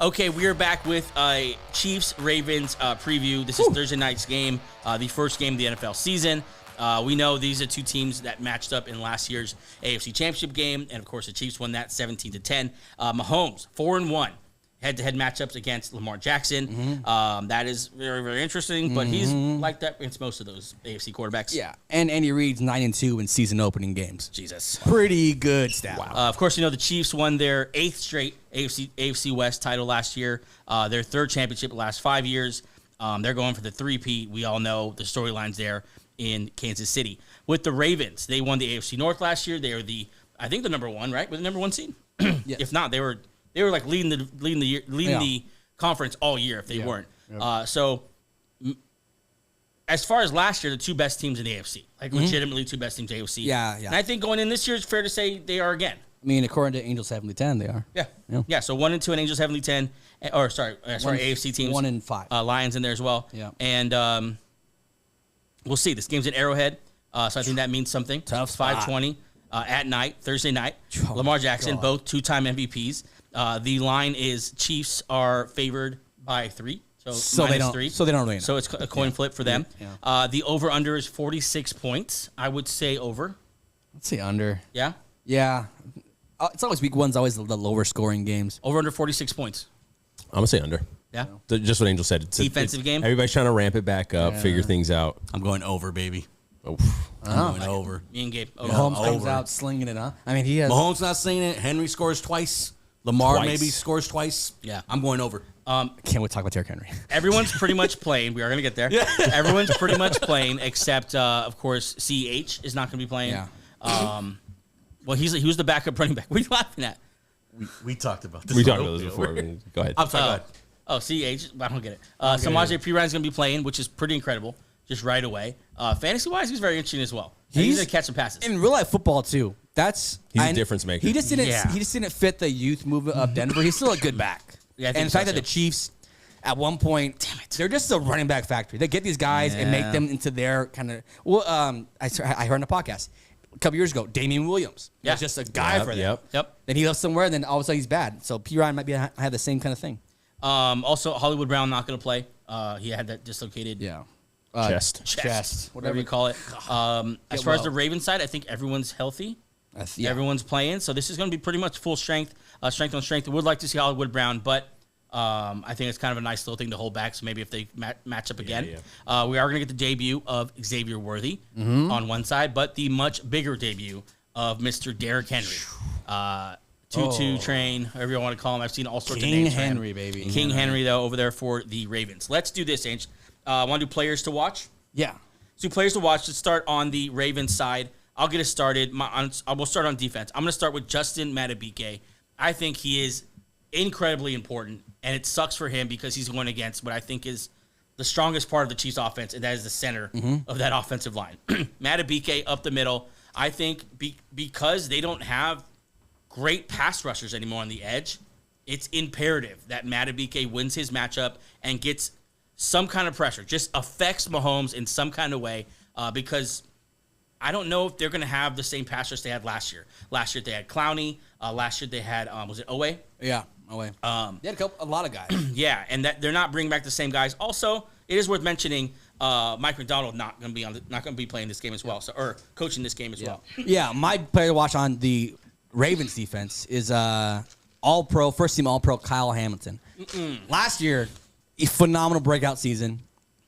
Okay, we are back with a Chiefs-Ravens preview. This is Thursday night's game, the first game of the NFL season. We know these are two teams that matched up in last year's AFC Championship game, and of course the Chiefs won that 17-10. Mahomes 4-1 head-to-head matchups against Lamar Jackson. That is very, very interesting, but he's like that against most of those AFC quarterbacks. Yeah, and Andy Reid's 9-2 in season opening games. Jesus. Pretty good stat. Wow. Of course, the Chiefs won their 8th straight AFC West title last year, their 3rd championship the last 5 years. They're going for the 3-peat. We all know the storylines there in Kansas City. With the Ravens, they won the AFC North last year. They are the number one, right? With the number 1 seed. Yes. If not, they were like leading the conference all year if they weren't. So as far as last year, the 2 best teams in the AFC, like legitimately 2 best teams in the AFC. Yeah. And I think going in this year, it's fair to say they are again. I mean, according to Angels 70-10, they are. Yeah. So 1-2 and Angels 70-10, or sorry, AFC teams 1-5. Lions in there as well. Yeah. And we'll see. This game's at Arrowhead, so I think that means something. Tough spot. 5:20 at night, Thursday night. Oh, Lamar Jackson, God. both 2-time MVPs. The line is Chiefs are favored by 3. So they don't. -3. So they don't really know. So it's a coin flip for them. Yeah. The over/under is 46 points. I would say over. Let's say under. Yeah. Yeah. It's always week one's always the lower scoring games. Over/under 46 points. I'm going to say under. Yeah. Just what Angel said. It's Defensive game? Everybody's trying to ramp it back up, figure things out. I'm going over, baby. Oh. I'm going over. Me and Gabe. Over. Mahomes comes over. out slinging it, huh? I mean, he has. Mahomes not saying it. Henry scores twice. Lamar Twice. maybe scores twice. Yeah. I'm going over. Can't wait to talk about Derrick Henry. Everyone's pretty much playing. We are going to get there. Everyone's pretty much playing, except, of course, CH is not going to be playing. Yeah. Well, he was the backup running back. What are you laughing at? We talked about this. We talked about this before. Go ahead. I'm sorry. Go ahead. Oh, CH. I don't get it. Samaje Perine is going to be playing, which is pretty incredible, just right away. Fantasy-wise, he's very interesting as well. He's going to catch some passes. In real life football too. He's a difference maker. He just didn't. Yeah. He just didn't fit the youth movement of Denver. He's still a good back. Yeah, I think and the so, fact that too. the Chiefs, at one point, they're just a running back factory. They get these guys and make them into their kind of. Well, I heard on a podcast a couple years ago, Damian Williams. Yeah. Was just a guy for them. Yep. Then he goes somewhere, and then all of a sudden he's bad. So Perine might have the same kind of thing. Also, Hollywood Brown not going to play. He had that dislocated Chest. whatever you call it. As far as the Ravens side, I think everyone's healthy. Yeah. Everyone's playing, so this is going to be pretty much full strength, strength on strength. I would like to see Hollywood Brown, but I think it's kind of a nice little thing to hold back. So maybe if they match up again, we are going to get the debut of Xavier Worthy on one side, but the much bigger debut of Mr. Derrick Henry. 2-2 train, whatever you want to call him. I've seen all sorts of names. King Henry, baby. King Henry, though, over there for the Ravens. Let's do this, Ange. Want to do players to watch? Yeah. Let's do players to watch. Let's start on the Ravens side. I'll get us started. I will start on defense. I'm going to start with Justin Madubuike. I think he is incredibly important, and it sucks for him because he's going against what I think is the strongest part of the Chiefs' offense, and that is the center of that offensive line. Madubuike up the middle. I think because they don't have great pass rushers anymore on the edge, it's imperative that Madubuike wins his matchup and gets some kind of pressure, just affects Mahomes in some kind of way, because I don't know if they're going to have the same pass rush they had last year. Last year they had Clowney. Last year they had, was it Owe? Yeah. Away. They had a lot of guys. Yeah, and that they're not bringing back the same guys. Also, it is worth mentioning Mike McDonald not going to be playing this game as well, or coaching this game as well. Yeah, my player to watch on the Ravens defense is All-Pro, first-team All-Pro Kyle Hamilton. Last year, a phenomenal breakout season.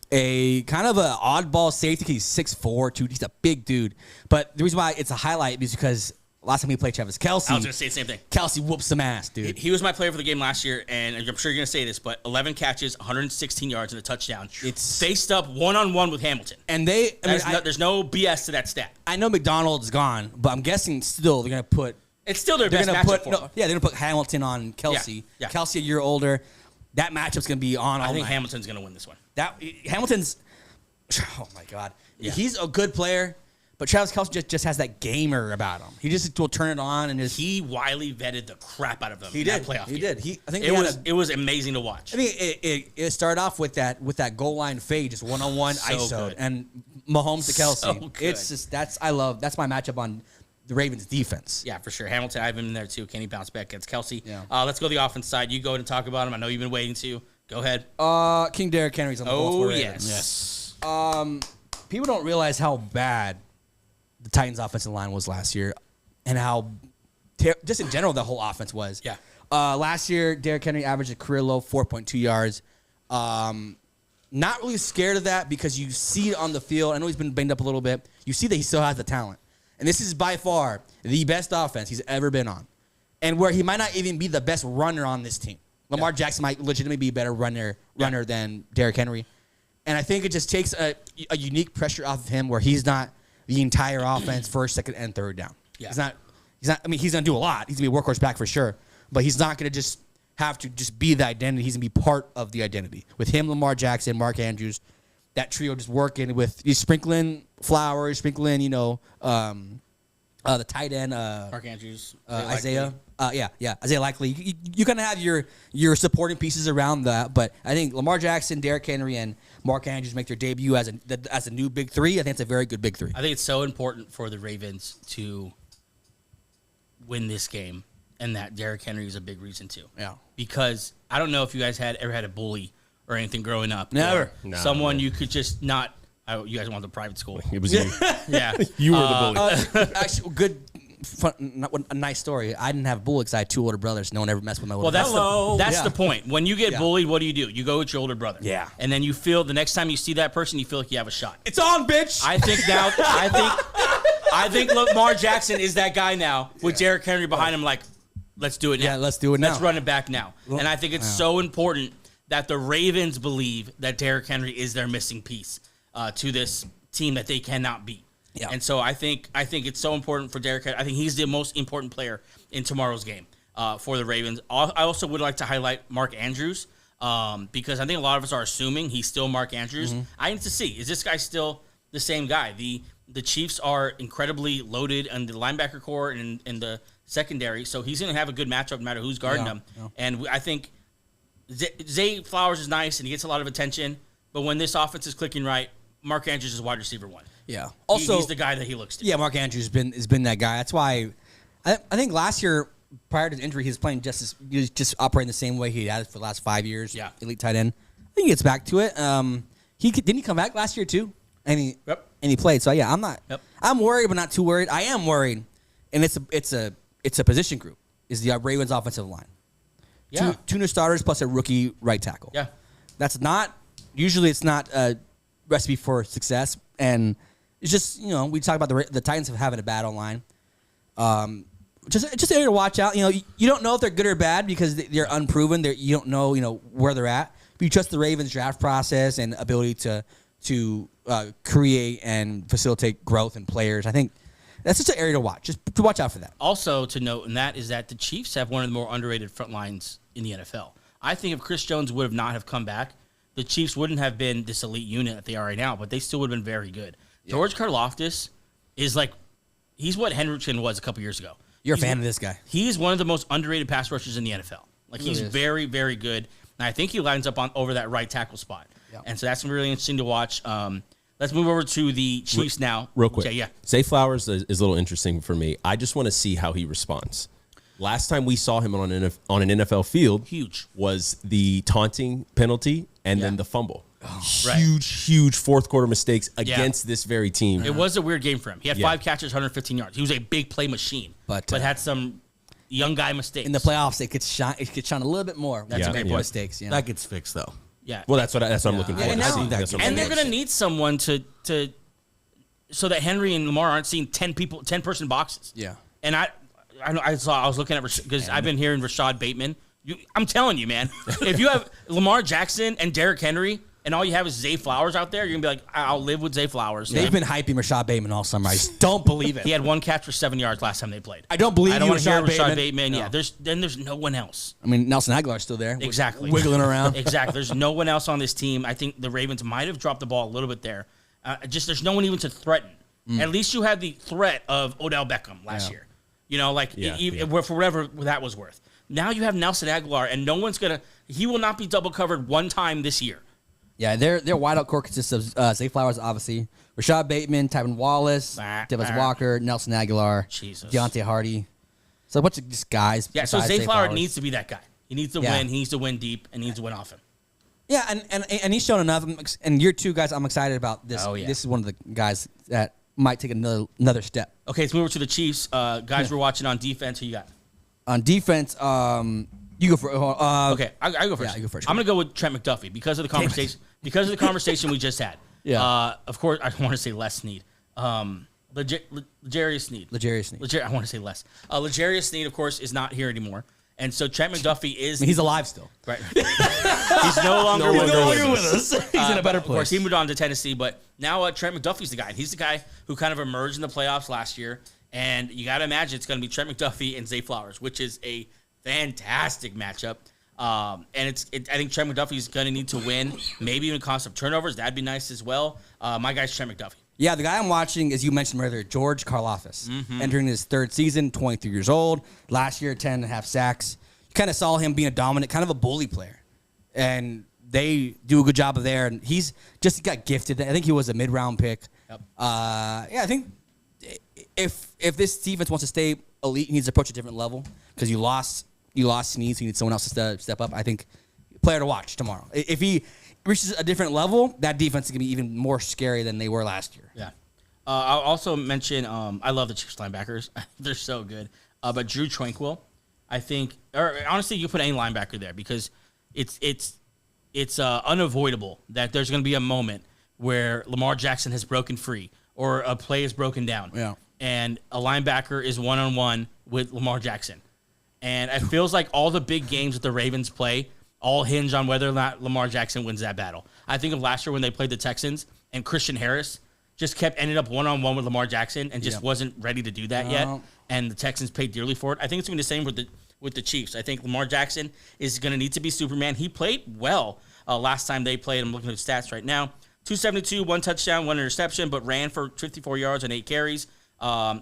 A kind of an oddball safety. He's 6'4", he's a big dude. But the reason why it's a highlight is because last time he played Travis Kelce, I was going to say the same thing. Kelce whooped some ass, dude. He was my player for the game last year, and I'm sure you're going to say this, but 11 catches, 116 yards, and a touchdown. It's faced up one-on-one with Hamilton. And there's no BS to that stat. I know McDonald's gone, but I'm guessing still they're going to put... It's still their They're best gonna matchup put for him. they're gonna put Hamilton on Kelce. Yeah. Kelce a year older. That matchup's gonna be on. I all think night. Hamilton's going to win this one. Hamilton's. Oh my God, Yeah. he's a good player, but Travis Kelce just has that gamer about him. He just will turn it on and just. He wily vetted the crap out of them. He in did. That playoff He game. did. I think it was amazing to watch. I mean, it started off with that goal line fade, just one-on-one So ISO, good. and Mahomes to Kelce. So good. It's just that's my matchup on the Ravens defense. Yeah, for sure. Hamilton, I have him in there too. Can he bounce back against Kelsey? Yeah. Let's go to the offense side. You go ahead and talk about him. I know you've been waiting to. Go ahead. King Derrick Henry's on the Baltimore Ravens. Yes. People don't realize how bad the Titans' offensive line was last year, and how just in general the whole offense was. Yeah. Last year, Derrick Henry averaged a career low 4.2 yards. Not really scared of that because you see it on the field. I know he's been banged up a little bit. You see that he still has the talent. And this is by far the best offense he's ever been on. And where he might not even be the best runner on this team. Lamar Jackson might legitimately be a better runner than Derrick Henry. And I think it just takes a unique pressure off of him where he's not the entire offense first, second, and third down. Yeah. He's not. I mean, he's going to do a lot. He's going to be a workhorse back for sure. But he's not going to just have to just be the identity. He's going to be part of the identity. With him, Lamar Jackson, Mark Andrews, that trio just working with you sprinkling Flowers, sprinkling, the tight end, Mark Andrews. Isaiah. Isaiah Likely. You kind of have your supporting pieces around that, but I think Lamar Jackson, Derrick Henry, and Mark Andrews make their debut as a new big three. I think it's a very good big three. I think it's so important for the Ravens to win this game, and that Derrick Henry is a big reason too. Yeah. Because I don't know if you guys ever had a bully or anything growing up. Never. Or someone you could just not. You guys went to private school. It was you. Yeah. You were the bully. Actually, good. A nice story. I didn't have a bully because I had two older brothers. No one ever messed with my older Well, brother. that's the point. When you get bullied, what do? You go with your older brother. Yeah. And then you feel the next time you see that person, you feel like you have a shot. It's on, bitch. I think now. I think Lamar Jackson is that guy now with Derrick Henry behind him. Like, let's do it now. Yeah, let's do it now. Let's run it back now. And I think it's so important that the Ravens believe that Derrick Henry is their missing piece to this team that they cannot beat. Yeah. And so I think it's so important for Derrick Henry. I think he's the most important player in tomorrow's game for the Ravens. I also would like to highlight Mark Andrews because I think a lot of us are assuming he's still Mark Andrews. I need to see, is this guy still the same guy? The Chiefs are incredibly loaded in the linebacker core and in the secondary, so he's going to have a good matchup no matter who's guarding him. Yeah. And I think Zay Flowers is nice and he gets a lot of attention, but when this offense is clicking right, Mark Andrews is wide receiver one. Yeah. Also, he's the guy that he looks to. Yeah, Mark Andrews has been that guy. That's why I think last year, prior to his injury, he was playing he was just operating the same way he had for the last 5 years. Yeah. Elite tight end. I think he gets back to it. Didn't he come back last year too? And he played. So yeah, I'm worried, but not too worried. I am worried, and it's a position group. Is the Ravens offensive line? Yeah. Two new starters plus a rookie right tackle. Yeah. That's not usually. It's not a recipe for success, and it's just we talk about the Titans having a bad online. Just an area to watch out. You don't know if they're good or bad because they're unproven. You don't know where they're at. But you trust the Ravens draft process and ability to create and facilitate growth in players. I think that's just an area to watch. Just to watch out for that. Also to note, and that is that the Chiefs have one of the more underrated front lines in the NFL. I think if Chris Jones would have not have come back, the Chiefs wouldn't have been this elite unit that they are right now, but they still would have been very good. Yeah. George Karlaftis is he's what Hendrickson was a couple years ago. You're a fan of this guy. He's one of the most underrated pass rushers in the NFL. He's very, very good. And I think he lines up over that right tackle spot. Yeah. And so that's really interesting to watch. Let's move over to the Chiefs now. Real quick. Yeah. Zay Flowers is a little interesting for me. I just want to see how he responds. Last time we saw him on an NFL field was the taunting penalty and then the fumble. Huge fourth quarter mistakes against this very team. It was a weird game for him. He had 5 catches, 115 yards. He was a big play machine, but had some young guy mistakes. In the playoffs, it could shine a little bit more. That's a big point. Mistakes. That gets fixed though. Yeah. Well, that's what I'm looking for. And they're going to need someone to so that Henry and Lamar aren't seeing 10-person boxes. Yeah. And I was looking at because I've been hearing Rashad Bateman. I'm telling you, man, if you have Lamar Jackson and Derrick Henry and all you have is Zay Flowers out there, you're going to be like, I'll live with Zay Flowers. They've been hyping Rashad Bateman all summer. I just don't believe it. He had 1 catch for 7 yards last time they played. I don't believe I don't want to hear Rashad Bateman. No. Yeah, there's no one else. I mean, Nelson Aguilar's still there. Exactly. Wiggling around. Exactly. There's no one else on this team. I think the Ravens might have dropped the ball a little bit there. There's no one even to threaten. At least you had the threat of Odell Beckham last year. For whatever that was worth. Now you have Nelson Aguilar, and no one's he will not be double covered one time this year. Yeah, their wideout core consists of Zay Flowers, obviously, Rashad Bateman, Tyron Wallace, Devin Walker, Nelson Aguilar, Jesus. Deontay Hardy. So a bunch of just guys. Yeah, so besides Zay Flowers Flowers. needs to be that guy. He needs to Yeah. win. He needs to win deep, and he needs to win often. Yeah, and he's shown enough. And year 2, guys, I'm excited about this. Oh, yeah. This is one of the guys that might take another step. Okay, let's move over to the Chiefs. Guys, we're watching on defense. Who you got? On defense, you go for. Okay, I go first. Yeah, you go first. I'm gonna go with Trent McDuffie because of the conversation. Because of the conversation we just had. Yeah. Of course, I don't want to say Les Snead. L'Jarius Sneed. L'Jarius Sneed. I want to say less. L'Jarius Sneed, of course, is not here anymore, and so Trent McDuffie is. I mean, he's alive still. right. He's no longer with us. He's in a better Of course, place. he moved on to Tennessee, but now Trent McDuffie's the guy. He's the guy who kind of emerged in the playoffs last year, and you got to imagine it's going to be Trent McDuffie and Zay Flowers, which is a fantastic matchup. And I think Trent McDuffie is going to need to win, maybe even cause some turnovers. That'd be nice as well. My guy's Trent McDuffie. Yeah, the guy I'm watching, as you mentioned earlier, George Karlaftis, Mm-hmm. entering his 3rd season, 23 years old. Last year, 10.5 sacks. You kind of saw him being a dominant, kind of a bully player. And they do a good job of there. And he got gifted. I think he was a mid-round pick. Yep. I think if this defense wants to stay elite, he needs to approach a different level because you lost Snead, so you need someone else to step up. I think player to watch tomorrow. If he reaches a different level, that defense is going to be even more scary than they were last year. Yeah. I'll also mention I love the Chiefs linebackers. They're so good. But Drew Tranquil, I think, or honestly, you put any linebacker there because it's unavoidable that there's going to be a moment where Lamar Jackson has broken free or a play is broken down. Yeah. And a linebacker is one-on-one with Lamar Jackson. And it feels like all the big games that the Ravens play all hinge on whether or not Lamar Jackson wins that battle. I think of last year when they played the Texans and Christian Harris just ended up one-on-one with Lamar Jackson and just wasn't ready to do that yet. And the Texans paid dearly for it. I think it's going to be the same with the Chiefs. I think Lamar Jackson is going to need to be Superman. He played well last time they played. I'm looking at the stats right now. 272, 1 touchdown, 1 interception, but ran for 54 yards and 8 carries.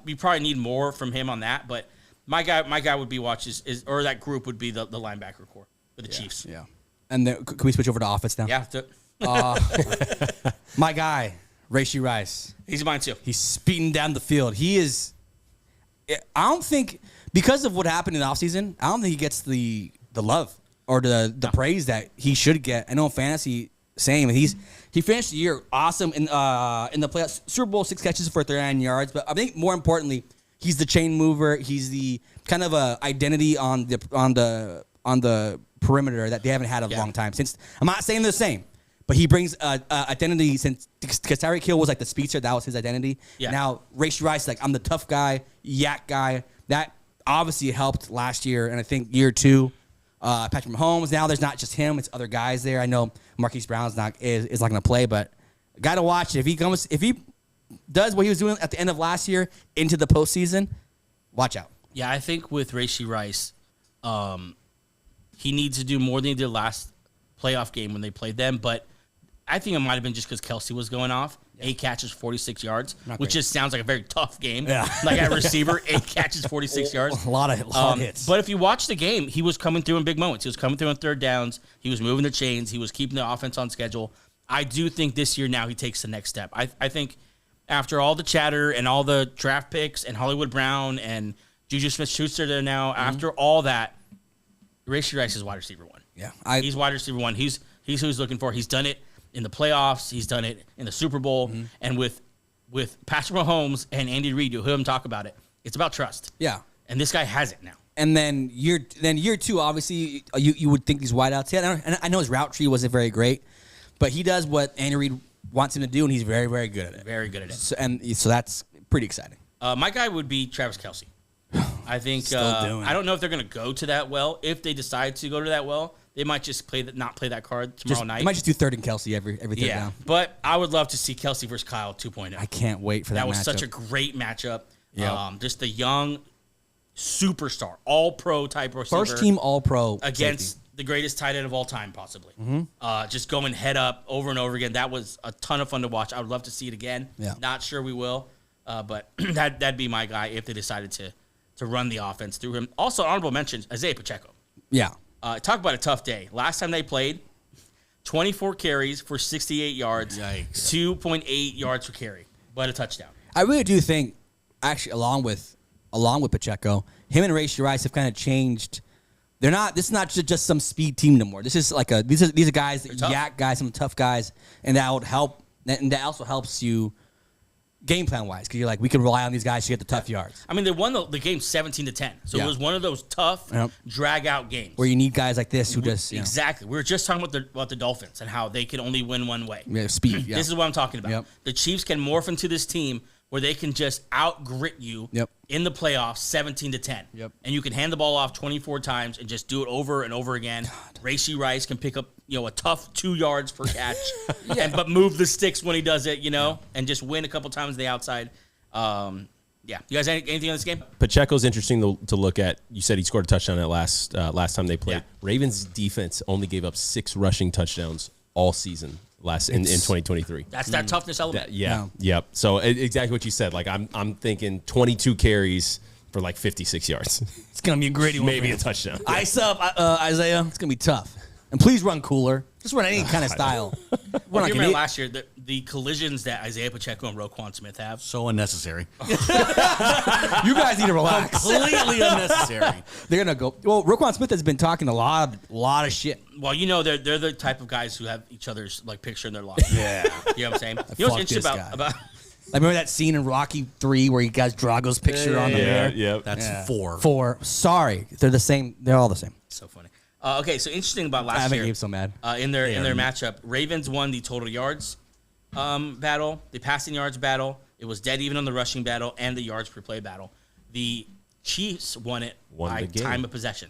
We probably need more from him on that, but my guy would be or that group would be the linebacker core for the Chiefs. Yeah. And then, can we switch over to offense now? Yeah, My guy, Rashee Rice. he's mine too. He's speeding down the field. He is. I don't think because of what happened in the offseason, I don't think he gets the love or the praise that he should get. I know in fantasy, same. He finished the year awesome in the playoffs. Super Bowl, 6 catches for 39 yards. But I think more importantly, he's the chain mover. He's the kind of a identity on the perimeter that they haven't had a long time. Since I'm not saying they're the same, but he brings identity since because Tyreek Hill was like the speedster. That was his identity. Yeah. Now Rashee Rice is like, I'm the tough guy, yak guy. That obviously helped last year, and I think year 2. Patrick Mahomes. Now there's not just him; it's other guys there. I know Marquise Brown's is not going to play, but got to watch it. If he does what he was doing at the end of last year into the postseason, watch out. Yeah, I think with Rashee Rice, he needs to do more than he did last playoff game when they played them. But I think it might have been just because Kelsey was going off. 8 catches, 46 yards, Not which great. just sounds like a very tough game. Yeah. Like at receiver, 8 catches, 46 yards. A lot of hits. But if you watch the game, he was coming through in big moments. He was coming through on 3rd downs. He was moving the chains. He was keeping the offense on schedule. I do think this year now he takes the next step. I think after all the chatter and all the draft picks and Hollywood Brown and Juju Smith-Schuster there now, after all that, Rashee Rice is wide receiver 1. Yeah, He's wide receiver 1. He's who he's looking for. He's done it in the playoffs. He's done it in the Super Bowl. And with Patrick Mahomes and Andy Reid, you'll hear him talk about it. It's about trust. yeah. And this guy has it now. And then year 2, obviously, you would think these wideouts. Yeah, and I know his route tree wasn't very great, but he does what Andy Reid wants him to do, and he's very, very good at it. Very good at it. So that's pretty exciting. My guy would be Travis Kelce. I think Still doing it. I don't know if they're going to go to that well. If they decide to go to that well, they might just not play that card tomorrow night. They might just do 3rd and Kelsey every third down. But I would love to see Kelce versus Kyle 2.0. I can't wait for that. That was matchup. such a great matchup. Yeah. Just the young superstar, all-pro type receiver. First team All-Pro against safety. the greatest tight end of all time, possibly. Just going head up over and over again. That was a ton of fun to watch. I would love to see it again. Yeah. Not sure we will, but that'd be my guy if they decided to run the offense through him. Also, honorable mentions, Isaiah Pacheco. Yeah. Talk about a tough day. Last time they played, 24 carries for 68 yards, Yikes. 2.8 yards per carry, but a touchdown. I really do think, actually, along with Pacheco, him and Rashee Rice have kind of changed. They're not. This is not just some speed team no more. This is like these are guys that tough. yak guys, some tough guys, and that would help. And that also helps you game plan wise because you're like we can rely on these guys to get the tough yards. I mean, they won the game 17-10, so it was one of those tough drag out games Where you need guys like this who just exactly. We were just talking about the Dolphins and how they can only win one way. speed. Yeah. This is what I'm talking about. Yep. The Chiefs can morph into this team where they can just out grit you in the playoffs 17-10. Yep. And you can hand the ball off 24 times and just do it over and over again. Rashee Rice can pick up, a tough 2 yards per catch, but move the sticks when he does it, and just win a couple times on the outside. You guys anything on this game? Pacheco's interesting to look at. You said he scored a touchdown that last time they played. Yeah. Ravens defense only gave up 6 rushing touchdowns all season in 2023. That's that toughness element. Yep. So exactly what you said. Like I'm thinking 22 carries for like 56 yards. It's gonna be a gritty one. Maybe a touchdown. Ice up, Isaiah. It's gonna be tough. And please run cooler. Just run any kind of style. We're not You gonna remember last year the collisions that Isaiah Pacheco and Roquan Smith have? So unnecessary. You guys need to relax. Completely unnecessary. They're gonna go. Well, Roquan Smith has been talking a lot of shit. Well, they're the type of guys who have each other's like picture in their locker. Yeah. You know what I'm saying? You know what's Fuck interesting this about guy. Like remember that scene in Rocky 3 where he got Drago's picture on the mirror? Yeah. That's 4. 4. Sorry, they're the same. They're all the same. so funny. Okay, so interesting about I last think year. Gabe's so mad. In their matchup, Ravens won the total yards battle, the passing yards battle. It was dead even on the rushing battle and the yards per play battle. The Chiefs won it by the game. time of possession.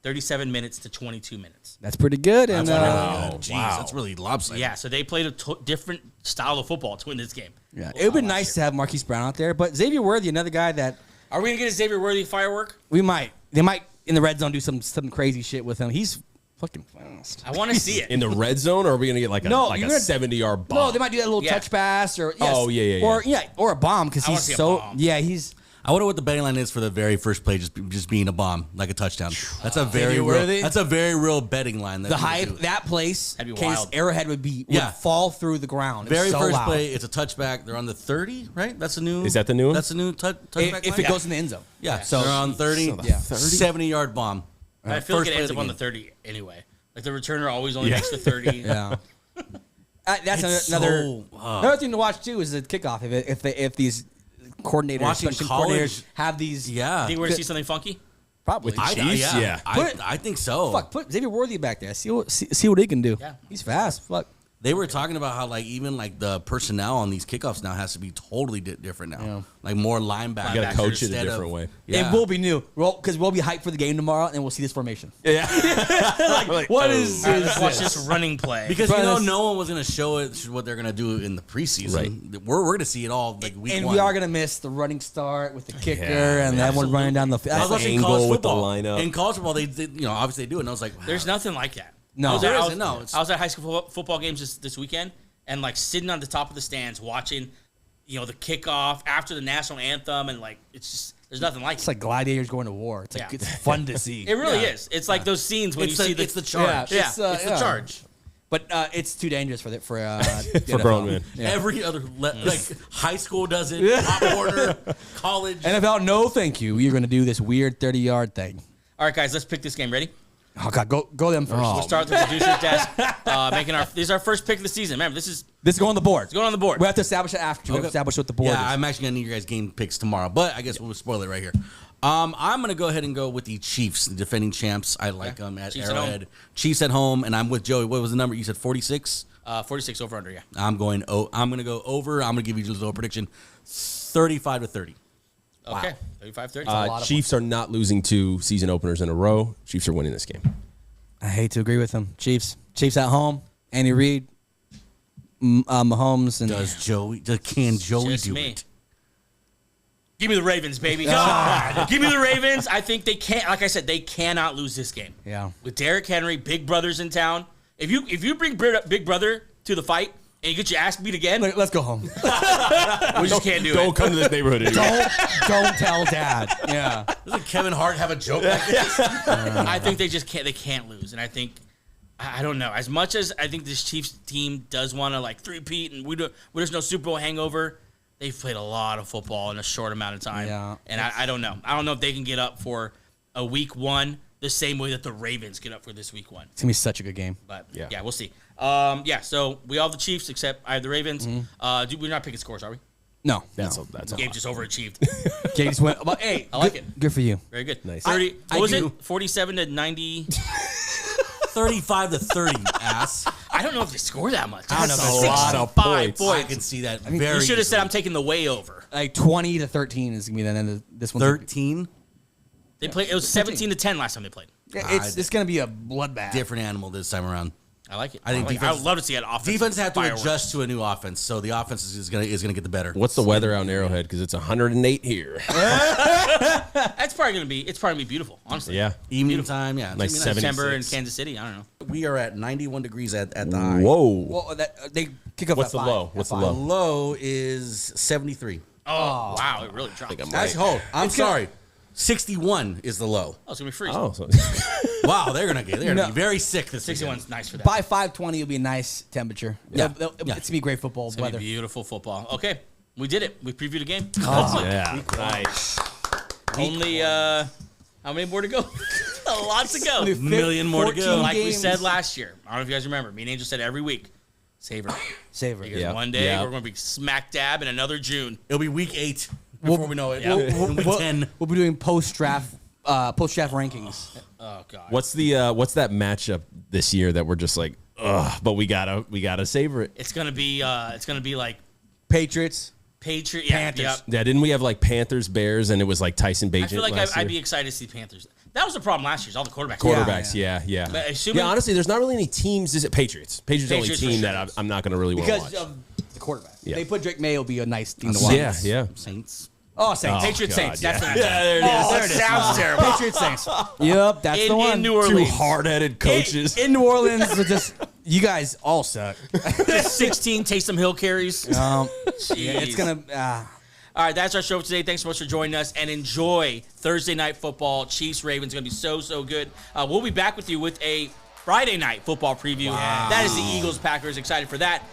37 minutes to 22 minutes. That's pretty good. And Jeez, that's really lopsided. Yeah, so they played a different style of football to win this game. yeah, it would be nice to have Marquise Brown out there, but Xavier Worthy, another guy that Are we going to get a Xavier Worthy firework? they might in the red zone do some crazy shit with him. He's fucking fast. I want to see it. In the red zone, or are we gonna get like a No, like you're a gonna- 70-yard bomb? No, they might do that little Yeah. touch pass or or a bomb because I wanna he's see a so bomb. he's I wonder what the betting line is for the very first play, just being a bomb, like a touchdown. That's a very Xavier real, Worthy? that's a very real betting line. the hype that place. That'd be case wild. Arrowhead would fall through the ground. It's Very so first loud. play, it's a touchback. They're on the 30, right? That's the new. Is that the new one? That's the new touchback. If line? it goes in the end zone. yeah. So- So they're on 30. So the Yeah. 30? 70-yard bomb. I feel like First it play ends of up the on the game. 30 anyway. Like the returner always only makes the 30. Yeah. That's It's another so, another thing to watch too is the kickoff. If these coordinators, Watching special college- coordinators have these Yeah. Think we're going to see something funky? probably the Chiefs? Yeah. I think so. Fuck, put Xavier Worthy back there. See what he can do. Yeah. He's fast. Fuck. They were talking about how even the personnel on these kickoffs now has to be totally different now. Yeah. Like more linebackers. You gotta coach it a instead different of- way. Yeah. It will be new. Because we'll be hyped for the game tomorrow, and we'll see this formation. Yeah. What is All right, let's watch this running play. Because But no one was going to show it what they're going to do in the preseason. Right. We're going to see it all week And one. we are going to miss the running start with the kicker Yeah, and everyone running down the field. I was watching angle college with the football. lineup. In college football, they obviously they do it. And I was like, wow. There's nothing like that. No. I was There at, I isn't, was- no, it's- I was at high school football games this weekend and sitting on the top of the stands watching, the kickoff after the national anthem and it's just there's nothing like It's it. like gladiators going to war. It's Yeah. it's fun to see. It really Yeah. is. It's like those scenes when it's you see it's the charge. Yeah. it's It's, the charge. But it's too dangerous for For NFL. grown men. Yeah. Every other high school does it. Top order, college. NFL, no, thank you. You're going to do this weird 30-yard thing. All right, guys, let's pick this game. Ready? Oh God, go them first. We'll start with the producer's desk. This is our first pick of the season. Remember, this is This is going on the board. going on the board. We have to establish it after. We have to establish what the board Yeah, is. I'm actually gonna need your guys' game picks tomorrow, but I guess we'll spoil it right here. I'm gonna go ahead and go with the Chiefs, the defending champs. I like them at Chiefs at Arrowhead. Chiefs at home, and I'm with Joey. What was the number? You said 46. 46 over under. Yeah. I'm gonna go over. I'm gonna give you just a little prediction, 35-30. Okay. 35-30. Chiefs are not losing 2 season openers in a row. Chiefs are winning this game. I hate to agree with them. Chiefs at home. Andy Reid, Mahomes, and Can Joey Just do me. it? Give me the Ravens, baby. Give me the Ravens. I think they can't. Like I said, they cannot lose this game. Yeah. With Derrick Henry, Big Brother's in town. If you bring Big Brother to the fight and you get your ass beat again, let's go home. we just can't do Don't it. come to this neighborhood anymore. Don't tell Dad. Yeah. Doesn't Kevin Hart have a joke like this? I think they just can't. They can't lose, and I think I don't know. As much as I think this Chiefs team does want to like three-peat and there's no Super Bowl hangover, they've played a lot of football in a short amount of time. Yeah. And I don't know. I don't know if they can get up for a week one the same way that the Ravens get up for this week one. It's gonna be such a good game. But Yeah. yeah, we'll see. So we all have the Chiefs except I have the Ravens. We're not picking scores, are we? No, That's no. a Game lot. just overachieved. Jay just went. But hey, I like good- it. Good for you. Very good. Nice. 30. I What was do. it? 47 to 90. 35 to 30, ass. I don't know if they score that much. I don't That's know. a If lot of 65 points. I can see that very You should have said easily. I'm taking the way over. Like 20-13 is gonna be the end of this one. 13. They played. It was 17 to 10 last time they played. It's gonna be a bloodbath. Different animal this time around. I like it. I think I defense- would love to see an offense. Defense have to fireworks. adjust to a new offense, so the offense is gonna get the better. What's the weather out in Arrowhead? Because it's 108 here. It's probably gonna be beautiful. Honestly. Yeah. Evening time, yeah. It's Nice gonna be 70. September in 76. Kansas City. I don't know. We are at 91 degrees at the high. Whoa. Well, they kick off What's at the 5. low? At What's the 5. low? Low is 73. Oh, wow! It really dropped. I'm That's right. hold. I'm sorry. 61 is the low. Oh, it's gonna be freezing. Oh, so Wow, they're gonna be very sick this 61's nice for that. By 5:20, it'll be a nice temperature. Yeah. It's gonna be great football It's gonna weather. be beautiful football. Okay, we did it. We previewed a game. yeah. Nice. Only how many more to go? A lot to go. Only million more to go. 14 Like we games. said last year. I don't know if you guys remember. Me and Angel said every week, savor it. Savor. Because Yeah. one day Yeah. we're going to be smack dab in another June. It'll be week 8 before we know it. Yeah. In week 10. We'll be doing post-draft rankings. Oh God. What's that matchup this year that we're just like, ugh, but we gotta savor it. It's gonna be like Patriots. Patriot. Panthers. Yep. Yeah, didn't we have like Panthers, Bears, and it was like Tyson Bagent I feel like last I'd year? be excited to see Panthers. That was the problem last year. Is all the quarterbacks. Quarterbacks, yeah. But assuming- Yeah, honestly, there's not really any teams. Is it Patriots? Patriots the only Patriots for team sure. that I'm not going to really want to Because watch. of the quarterback. Yeah. They put Drake May will be a nice thing to watch. Yeah. Saints. Oh, Saints. Patriots God, Saints. yeah. That's what Yeah, there it is. Oh, There that it is. sounds terrible. Patriots Saints. Yep, that's the one. In New Two Orleans. hard-headed coaches. In New Orleans, with just you guys all suck. 16 Taysom Hill carries. Yeah, Jeez. it's gonna. All right, that's our show for today. Thanks so much for joining us, and enjoy Thursday night football. Chiefs Ravens going to be so good. We'll be back with you with a Friday night football preview. That is the Eagles Packers. Excited for that.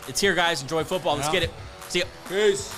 It's here, guys. Enjoy football. Let's get it. See ya. Peace.